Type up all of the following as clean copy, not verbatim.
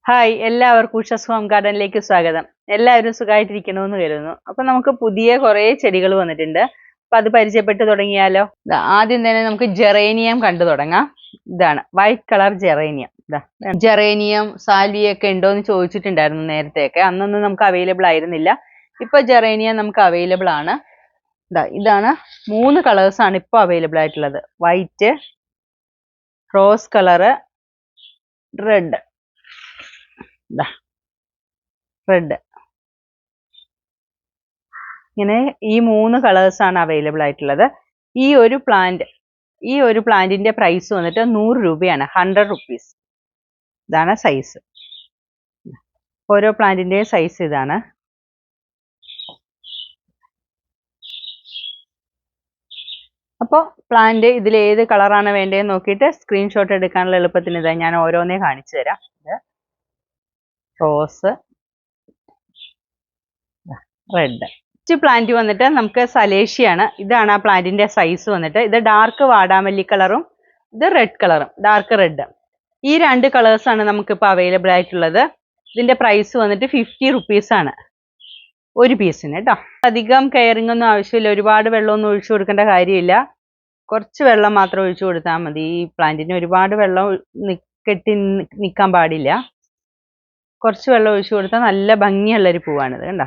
Hi, എല്ലാവർക്കും ഉഷസ് home ഗാർഡനിലേക്ക് സ്വാഗതം. എല്ലാവരും സുഖമായിട്ടിരിക്കണമെന്ന് കരുതുന്നു. അപ്പൊ നമുക്ക് പുതിയ കുറേ ചെടികൾ വന്നിട്ടുണ്ട്. അപ്പൊ അത് പരിചയപ്പെട്ട് തുടങ്ങിയാലോ. ആദ്യം തന്നെ നമുക്ക് ജെറേനിയം കണ്ടു തുടങ്ങാം. ഇതാണ് വൈറ്റ് കളർ ജെറേനിയം. ജെറേനിയം സാൽവിയൊക്കെ ഉണ്ടോ എന്ന് ചോദിച്ചിട്ടുണ്ടായിരുന്നു നേരത്തെയൊക്കെ. അന്നൊന്നും നമുക്ക് അവൈലബിൾ ആയിരുന്നില്ല. ഇപ്പൊ ജെറേനിയം നമുക്ക് അവൈലബിൾ ആണ്. ഇതാണ് 3 കളേഴ്സാണ് ഇപ്പോൾ അവൈലബിൾ ആയിട്ടുള്ളത്. White, rose colour, red. Red, ഇങ്ങനെ ഈ 3 കളേഴ്സാണ് അവൈലബിൾ ആയിട്ടുള്ളത്. ഈ ഒരു പ്ലാന്റിന്റെ പ്രൈസ് വന്നിട്ട് 100 രൂപയാണ്, 100 റുപ്പീസ്. ഇതാണ് സൈസ്. ഓരോ പ്ലാന്റിന്റെയും സൈസ് ഇതാണ്. അപ്പോൾ പ്ലാന്റ് ഇതിൽ ഏത് കളറാണ് വേണ്ടതെന്ന് നോക്കിയിട്ട് സ്ക്രീൻഷോട്ട് എടുക്കാനുള്ള എളുപ്പത്തിന് ഇതാ ഞാൻ ഓരോന്നേ കാണിച്ചു തരാം. Rose, red. ഫസ്റ്റ് പ്ലാന്റ് വന്നിട്ട് നമുക്ക് സലേഷ്യയാണ്. ഇതാണ് ആ പ്ലാന്റിന്റെ സൈസ് വന്നിട്ട്. ഇത് ഡാർക്ക് വാടാമല്ലി കളറും ഇത് റെഡ് കളറും, ഡാർക്ക് റെഡ്. ഈ 2 കളേഴ്സാണ് നമുക്കിപ്പോൾ അവൈലബിൾ ആയിട്ടുള്ളത്. ഇതിന്റെ പ്രൈസ് വന്നിട്ട് 50 റുപ്പീസ് ആണ് ഒരു പീസിന് കേട്ടോ. അധികം കെയറിംഗ് ഒന്നും ആവശ്യമില്ല. ഒരുപാട് വെള്ളമൊന്നും ഒഴിച്ചു കൊടുക്കേണ്ട കാര്യമില്ല. കുറച്ച് വെള്ളം മാത്രം ഒഴിച്ചു കൊടുത്താൽ മതി. ഈ പ്ലാന്റിന് ഒരുപാട് വെള്ളം കെട്ടി നിൽക്കാൻ പാടില്ല. കുറച്ച് വെള്ളം ഒഴിച്ചു കൊടുത്താൽ നല്ല ഭംഗിയുള്ളൊരു പൂവാണിത് കണ്ടോ.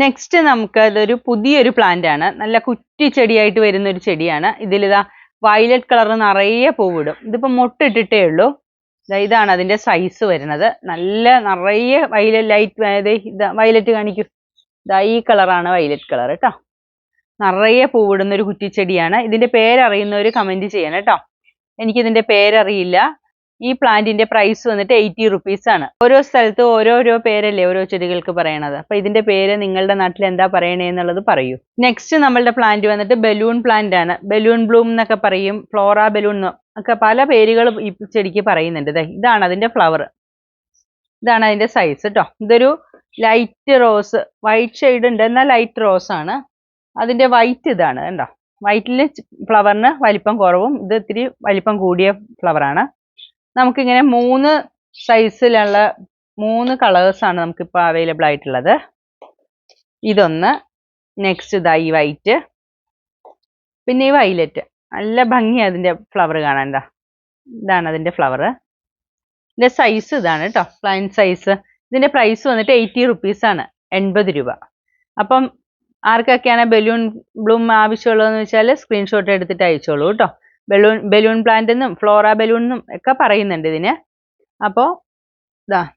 നെക്സ്റ്റ് നമുക്ക് ഇതൊരു പുതിയൊരു പ്ലാന്റ് ആണ്. നല്ല കുറ്റിച്ചെടിയായിട്ട് വരുന്ന ഒരു ചെടിയാണ്. ഇതിലിതാ വയലറ്റ് കളർ നിറയെ പൂവിടും. ഇതിപ്പോൾ മൊട്ടിട്ടിട്ടേ ഉള്ളൂ. ഇതാണ് അതിന്റെ സൈസ് വരുന്നത്. നല്ല നിറയെ വയലറ്റ് കാണിക്കും. ഈ കളറാണ് വയലറ്റ് കളർ കേട്ടോ. നിറയെ പൂവിടുന്ന ഒരു കുറ്റിച്ചെടിയാണ്. ഇതിന്റെ പേരറിയുന്നവർ കമന്റ് ചെയ്യണം കേട്ടോ. എനിക്കിതിന്റെ പേരറിയില്ല. ഈ പ്ലാന്റിന്റെ പ്രൈസ് വന്നിട്ട് 80 റുപ്പീസ് ആണ്. ഓരോ സ്ഥലത്തും ഓരോരോ പേരല്ലേ ഓരോ ചെടികൾക്ക് പറയണത്. അപ്പൊ ഇതിന്റെ പേര് നിങ്ങളുടെ നാട്ടിൽ എന്താ പറയണേ എന്നുള്ളത് പറയൂ. നെക്സ്റ്റ് നമ്മളുടെ പ്ലാന്റ് വന്നിട്ട് ബലൂൺ പ്ലാന്റ് ആണ്. ബലൂൺ ബ്ലൂം എന്നൊക്കെ പറയും, ഫ്ലോറ ബലൂൺ ഒക്കെ പല പേരുകൾ ഈ ചെടിക്ക് പറയുന്നുണ്ട്. ഇതാണ് അതിന്റെ ഫ്ലവർ. ഇതാണ് അതിന്റെ സൈസ് കേട്ടോ. ഇതൊരു ലൈറ്റ് റോസ്, വൈറ്റ് ഷെയ്ഡ് ഉണ്ട് എന്നാൽ ലൈറ്റ് റോസ് ആണ്. അതിന്റെ വൈറ്റ് ഇതാണ് കണ്ടോ. വൈറ്റില് ഫ്ലവറിന് വലിപ്പം കുറവും, ഇത് ഇത്തിരി വലിപ്പം കൂടിയ ഫ്ലവറാണ്. നമുക്കിങ്ങനെ 3 സൈസിലുള്ള 3 കളേഴ്സാണ് നമുക്കിപ്പോൾ അവൈലബിൾ ആയിട്ടുള്ളത്. ഇതൊന്ന്, നെക്സ്റ്റ് ഈ വൈറ്റ്, പിന്നെ ഈ വയലറ്റ്. നല്ല ഭംഗിയാണ് അതിൻ്റെ ഫ്ലവർ കാണാൻ. ഇതാണ് അതിൻ്റെ ഫ്ലവർ. ഇതിൻ്റെ സൈസ് ഇതാണ് കേട്ടോ, പ്ലാന്റ് സൈസ്. ഇതിൻ്റെ പ്രൈസ് വന്നിട്ട് 80 റുപ്പീസ് ആണ്, 80 രൂപ. അപ്പം ആർക്കൊക്കെയാണ് ബലൂൺ ബ്ലൂം ആവശ്യമുള്ളതെന്ന് വെച്ചാൽ സ്ക്രീൻഷോട്ട് എടുത്തിട്ട് അയച്ചോളൂ കേട്ടോ. ബലൂൺ പ്ലാന്റ് എന്നും ഫ്ലോറ ബലൂൺ എന്നും ഒക്കെ പറയുന്നുണ്ട് ഇതിന്. അപ്പോൾ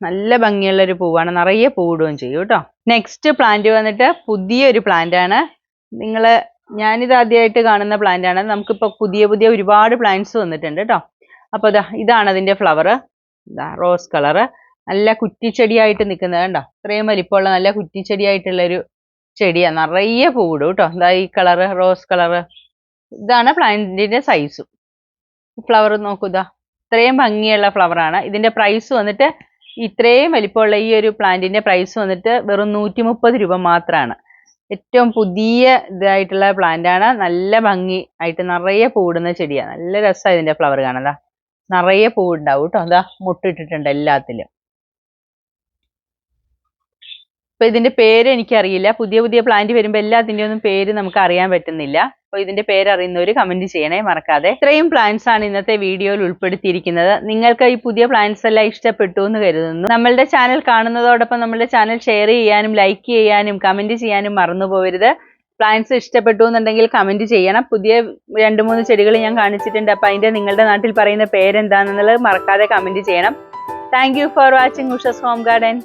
നല്ല ഭംഗിയുള്ളൊരു പൂവാണ്, നിറയെ പൂവിടുകയും ചെയ്യും കേട്ടോ. നെക്സ്റ്റ് പ്ലാന്റ് വന്നിട്ട് പുതിയൊരു പ്ലാന്റ് ആണ്. ഞാനിത് ആദ്യമായിട്ട് കാണുന്ന പ്ലാന്റ് ആണ്. നമുക്കിപ്പോൾ പുതിയ ഒരുപാട് പ്ലാന്റ്സ് വന്നിട്ടുണ്ട് കേട്ടോ. അപ്പോൾ ഇതാണ് അതിൻ്റെ ഫ്ലവർ. റോസ് കളറ്, നല്ല കുറ്റിച്ചെടിയായിട്ട് നിൽക്കുന്നത് കണ്ടോ. ഇത്രയും വലിപ്പമുള്ള നല്ല കുറ്റിച്ചെടിയായിട്ടുള്ളൊരു ചെടിയാണ്. നിറയെ പൂവിടും കേട്ടോ. ഈ കളറ് റോസ് കളറ്. ഇതാണ് പ്ലാന്റിന്റെ സൈസും. ഫ്ലവർ നോക്കൂ, ഇത്രയും ഭംഗിയുള്ള ഫ്ലവറാണ്. ഇതിന്റെ പ്രൈസ് വന്നിട്ട് ഇത്രയും വലിപ്പമുള്ള ഈ ഒരു പ്ലാന്റിന്റെ പ്രൈസ് വന്നിട്ട് വെറും 130 രൂപ മാത്രമാണ്. ഏറ്റവും പുതിയ ഇതായിട്ടുള്ള പ്ലാന്റ് ആണ്. നല്ല ഭംഗി ആയിട്ട് നിറയെ പൂവിടുന്ന ചെടിയാണ്. നല്ല രസമാണ് ഇതിന്റെ ഫ്ലവർ കാണാൻ. നിറയെ പൂവുണ്ടാവും കേട്ടോ. മുട്ടിട്ടിട്ടുണ്ട് എല്ലാത്തിലും. അപ്പൊ ഇതിന്റെ പേര് എനിക്കറിയില്ല. പുതിയ പ്ലാന്റ് വരുമ്പോൾ എല്ലാത്തിൻ്റെ ഒന്നും പേര് നമുക്ക് അറിയാൻ പറ്റുന്നില്ല. അപ്പോൾ ഇതിന്റെ പേര് അറിയുന്നവർ കമന്റ് ചെയ്യണേ മറക്കാതെ. ഇത്രയും പ്ലാന്റ്സ് ആണ് ഇന്നത്തെ വീഡിയോയിൽ ഉൾപ്പെടുത്തിയിരിക്കുന്നത്. നിങ്ങൾക്ക് ഈ പുതിയ പ്ലാന്റ്സ് എല്ലാം ഇഷ്ടപ്പെട്ടു എന്ന് കരുതുന്നു. നമ്മളുടെ ചാനൽ കാണുന്നതോടൊപ്പം നമ്മളുടെ ചാനൽ ഷെയർ ചെയ്യാനും ലൈക്ക് ചെയ്യാനും കമന്റ് ചെയ്യാനും മറന്നു പോകരുത്. പ്ലാന്റ്സ് ഇഷ്ടപ്പെട്ടു എന്നുണ്ടെങ്കിൽ കമന്റ് ചെയ്യണം. പുതിയ 2-3 ചെടികൾ ഞാൻ കാണിച്ചിട്ടുണ്ട്. അപ്പൊ അതിന്റെ നിങ്ങളുടെ നാട്ടിൽ പറയുന്ന പേരെന്താണെന്നുള്ളത് മറക്കാതെ കമന്റ് ചെയ്യണം. Thank you for watching Ushas home garden.